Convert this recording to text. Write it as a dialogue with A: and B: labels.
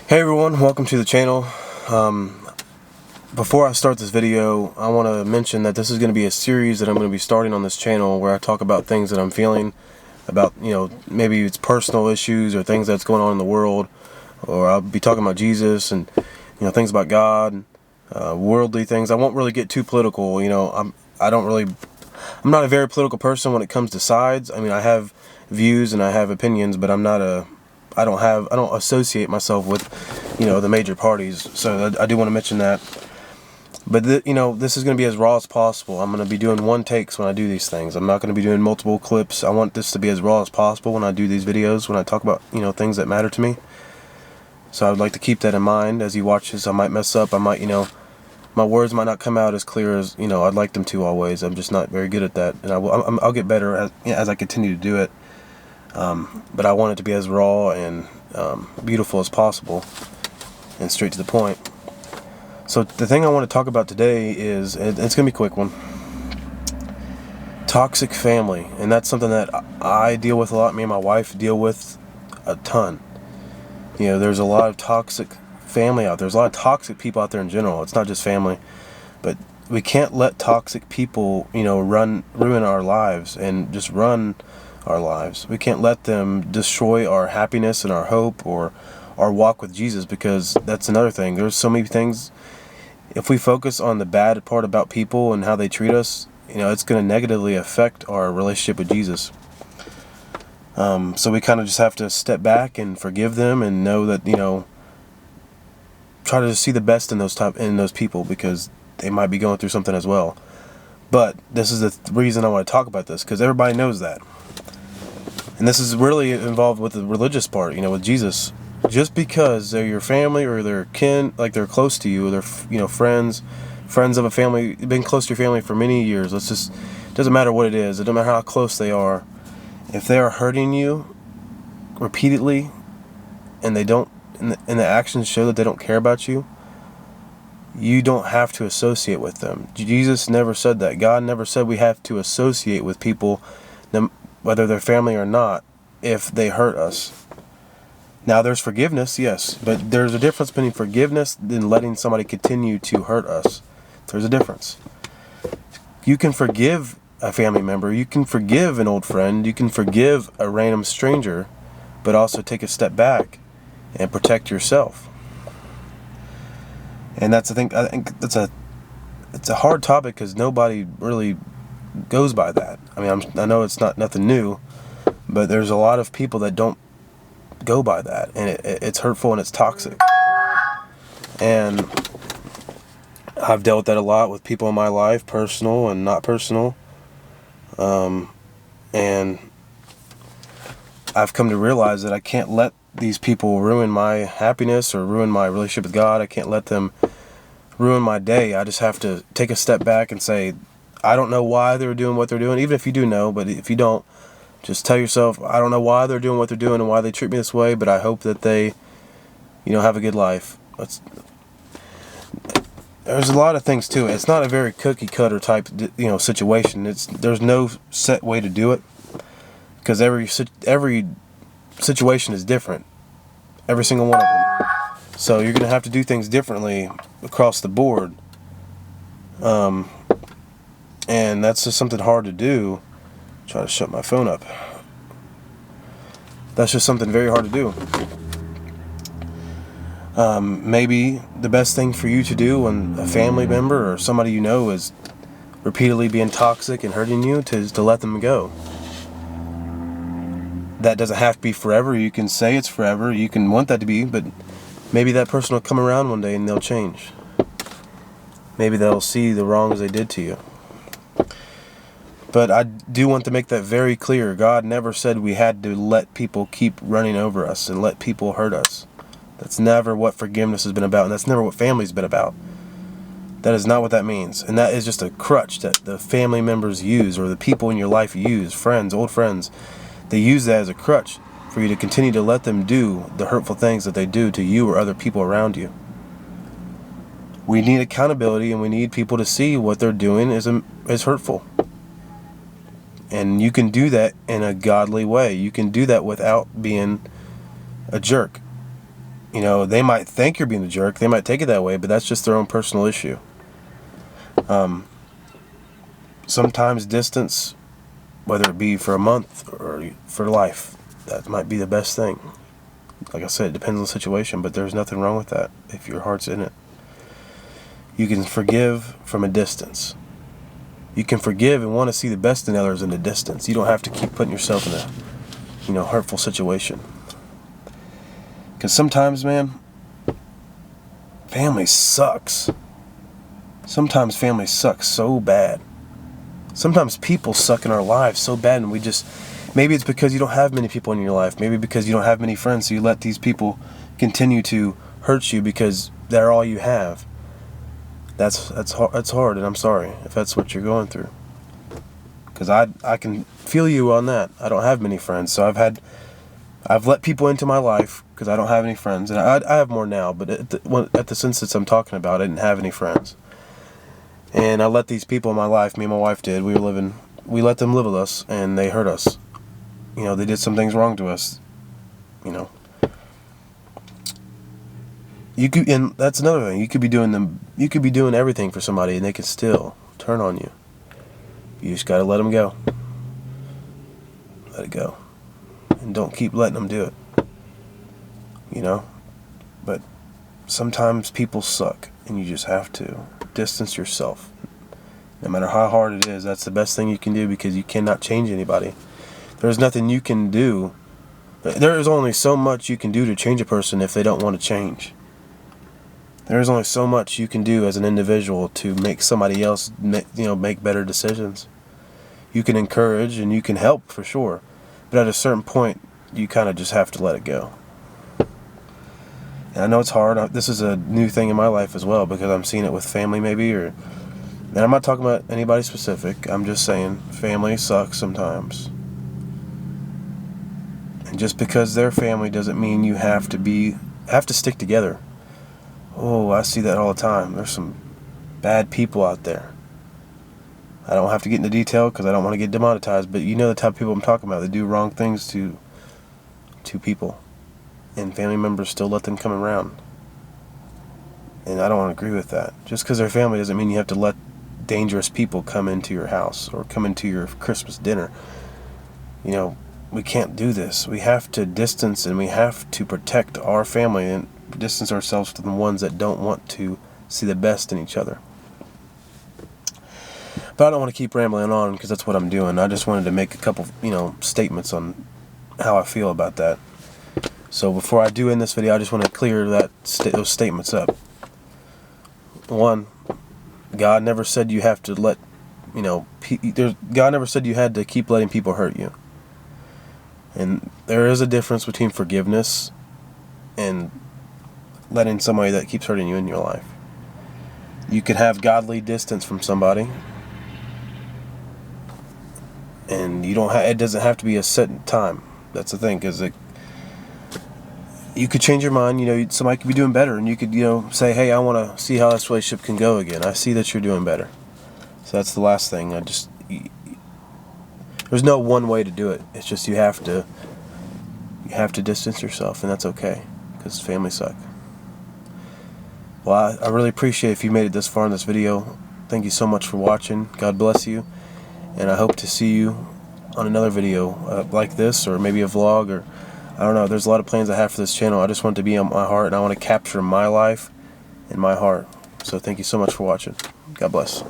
A: Hey everyone, welcome to the channel. Before I start this video, I want to mention that this is going to be a series that I'm going to be starting on this channel where I talk about things that I'm feeling about, maybe it's personal issues or things that's going on in the world, or I'll be talking about Jesus and, things about God, worldly things. I won't really get too political. I'm not a very political person when it comes to sides. I mean, I have views and I have opinions, but I don't associate myself with, the major parties. So I do want to mention that. But this is going to be as raw as possible. I'm going to be doing one takes when I do these things. I'm not going to be doing multiple clips. I want this to be as raw as possible when I do these videos, when I talk about, things that matter to me. So I would like to keep that in mind as you watch this. I might mess up. I might, my words might not come out as clear as, I'd like them to always. I'm just not very good at that. And I'll get better as I continue to do it. But I want it to be as raw and beautiful as possible and straight to the point. So the thing I want to talk about today is, it's going to be a quick one, toxic family. And that's something that I deal with a lot. Me and my wife deal with a ton. There's a lot of toxic family out there. There's a lot of toxic people out there in general. It's not just family. But we can't let toxic people, ruin our lives and just run our lives. We can't let them destroy our happiness and our hope or our walk with Jesus, because that's another thing. There's so many things. If we focus on the bad part about people and how they treat us, it's going to negatively affect our relationship with Jesus. So we kind of just have to step back and forgive them and know that, try to see the best in those people, because they might be going through something as well. But this is the reason I want to talk about this, because everybody knows that. And this is really involved with the religious part, with Jesus. Just because they're your family or they're kin, like they're close to you, they're friends of a family, been close to your family for many years. It doesn't matter what it is. It doesn't matter how close they are. If they are hurting you repeatedly, and they don't, and the actions show that they don't care about you, you don't have to associate with them. Jesus never said that. God never said we have to associate with people, whether they're family or not, if they hurt us. Now, there's forgiveness, yes, but there's a difference between forgiveness and letting somebody continue to hurt us. There's a difference. You can forgive a family member, you can forgive an old friend, you can forgive a random stranger, but also take a step back and protect yourself. And that's the thing. I think it's a hard topic, because nobody really goes by that. I mean, I know it's nothing new, but there's a lot of people that don't go by that, and it's hurtful and it's toxic. And I've dealt with that a lot with people in my life, personal and not personal. And I've come to realize that I can't let these people ruin my happiness or ruin my relationship with God. I can't let them ruin my day. I just have to take a step back and say, I don't know why they're doing what they're doing, even if you do know, but if you don't, just tell yourself, I don't know why they're doing what they're doing and why they treat me this way, but I hope that they, have a good life. There's a lot of things to it. It's not a very cookie cutter type, situation. There's no set way to do it, because every situation is different. Every single one of them. So you're going to have to do things differently across the board. And that's just something hard to do. Try to shut my phone up. That's just something very hard to do. Maybe the best thing for you to do when a family member or somebody is repeatedly being toxic and hurting you, is to let them go. That doesn't have to be forever. You can say it's forever. You can want that to be, but maybe that person will come around one day and they'll change. Maybe they'll see the wrongs they did to you. But I do want to make that very clear. God never said we had to let people keep running over us and let people hurt us. That's never what forgiveness has been about, and that's never what family's been about. That is not what that means. And that is just a crutch that the family members use, or the people in your life use, friends, old friends. They use that as a crutch for you to continue to let them do the hurtful things that they do to you or other people around you. We need accountability, and we need people to see what they're doing is hurtful. And you can do that in a godly way. You can do that without being a jerk. You know, they might think you're being a jerk. They might take it that way, but that's just their own personal issue. Sometimes distance, whether it be for a month or for life, that might be the best thing. Like I said, it depends on the situation, but there's nothing wrong with that if your heart's in it. You can forgive from a distance. You can forgive and want to see the best in others in a distance. You don't have to keep putting yourself in a, hurtful situation. Because sometimes, man, family sucks. Sometimes family sucks so bad. Sometimes people suck in our lives so bad, and maybe it's because you don't have many people in your life. Maybe because you don't have many friends, so you let these people continue to hurt you because they're all you have. That's hard, and I'm sorry if that's what you're going through. Because I can feel you on that. I don't have many friends, so I've let people into my life because I don't have any friends, and I have more now. But at this instance I'm talking about, I didn't have any friends, and I let these people in my life. Me and my wife did. We let them live with us, and they hurt us. They did some things wrong to us. You could, and that's another thing. You could be doing everything for somebody, and they could still turn on you. You just gotta let them go. Let it go, and don't keep letting them do it. But sometimes people suck, and you just have to distance yourself. No matter how hard it is, that's the best thing you can do, because you cannot change anybody. There's nothing you can do. There is only so much you can do to change a person if they don't want to change. There is only so much you can do as an individual to make somebody else make better decisions. You can encourage and you can help for sure, but at a certain point you kind of just have to let it go. And I know it's hard. This is a new thing in my life as well, because I'm seeing it with family maybe, and I'm not talking about anybody specific. I'm just saying family sucks sometimes. And just because they're family doesn't mean you have to stick together. Oh, I see that all the time. There's some bad people out there. I don't have to get into detail because I don't want to get demonetized, but you know the type of people I'm talking about. They do wrong things to people, and family members still let them come around. And I don't want to agree with that. Just because they're family doesn't mean you have to let dangerous people come into your house or come into your Christmas dinner. We can't do this. We have to distance, and we have to protect our family and distance ourselves from the ones that don't want to see the best in each other. But I don't want to keep rambling on, because that's what I'm doing. I just wanted to make a couple, statements on how I feel about that. So before I do end this video, I just want to clear those statements up. One, God never said you have to God never said you had to keep letting people hurt you. And there is a difference between forgiveness and letting somebody that keeps hurting you in your life. You can have godly distance from somebody, and it doesn't have to be a set time. That's the thing, because you could change your mind. Somebody could be doing better, and you could say, hey, I want to see how this relationship can go again. I see that you're doing better. So that's the last thing. There's no one way to do it. It's just you have to distance yourself, and that's okay, because family suck. Well, I really appreciate if you made it this far in this video. Thank you so much for watching. God bless you, and I hope to see you on another video like this, or maybe a vlog, or I don't know. There's a lot of plans I have for this channel. I just want it to be on my heart, and I want to capture my life and my heart. So thank you so much for watching. God bless.